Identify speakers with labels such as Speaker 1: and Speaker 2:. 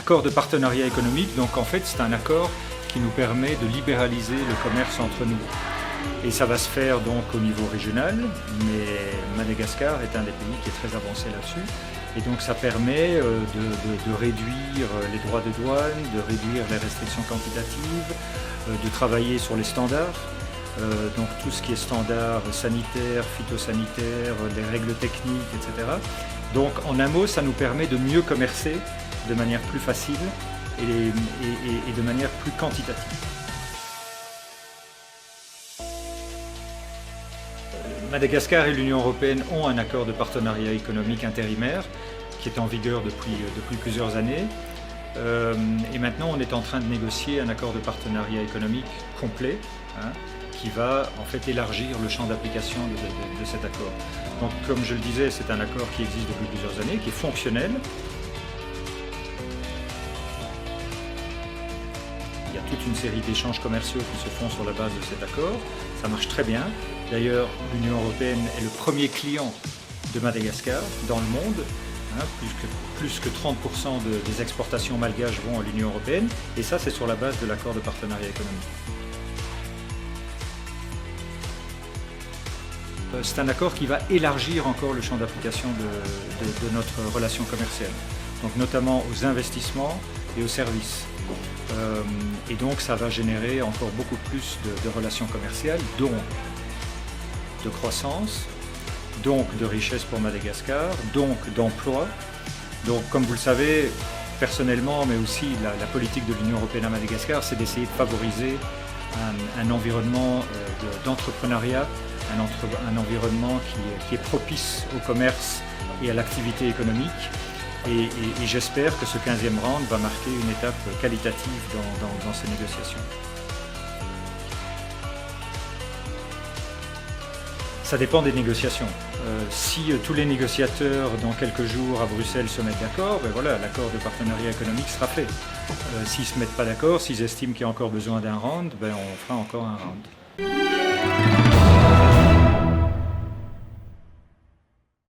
Speaker 1: accord de partenariat économique, donc en fait c'est un accord qui nous permet de libéraliser le commerce entre nous. Et ça va se faire donc au niveau régional, mais Madagascar est un des pays qui est très avancé là-dessus. Et donc ça permet de réduire les droits de douane, de réduire les restrictions quantitatives, de travailler sur les standards. Donc tout ce qui est standards sanitaires, phytosanitaires, les règles techniques, etc. Donc en un mot, ça nous permet de mieux commercer de manière plus facile et de manière plus quantitative. Madagascar et l'Union européenne ont un accord de partenariat économique intérimaire qui est en vigueur depuis plusieurs années. Et maintenant, on est en train de négocier un accord de partenariat économique complet, qui va en fait élargir le champ d'application de cet accord. Donc, comme je le disais, c'est un accord qui existe depuis plusieurs années, qui est fonctionnel. Il y a toute une série d'échanges commerciaux qui se font sur la base de cet accord. Ça marche très bien. D'ailleurs, l'Union européenne est le premier client de Madagascar dans le monde. Plus que 30% des exportations malgaches vont à l'Union européenne. Et ça, c'est sur la base de l'accord de partenariat économique. C'est un accord qui va élargir encore le champ d'application de notre relation commerciale, donc notamment aux investissements et aux services. Et donc ça va générer encore beaucoup plus de relations commerciales, donc de croissance, donc de richesse pour Madagascar, donc d'emploi. Donc comme vous le savez, personnellement, mais aussi la politique de l'Union européenne à Madagascar, c'est d'essayer de favoriser un environnement d'entrepreneuriat, un environnement qui est propice au commerce et à l'activité économique. Et j'espère que ce 15e round va marquer une étape qualitative dans ces négociations. Ça dépend des négociations. Si tous les négociateurs dans quelques jours à Bruxelles se mettent d'accord, ben voilà, l'accord de partenariat économique sera fait. S'ils ne se mettent pas d'accord, s'ils estiment qu'il y a encore besoin d'un round, ben on fera encore un round.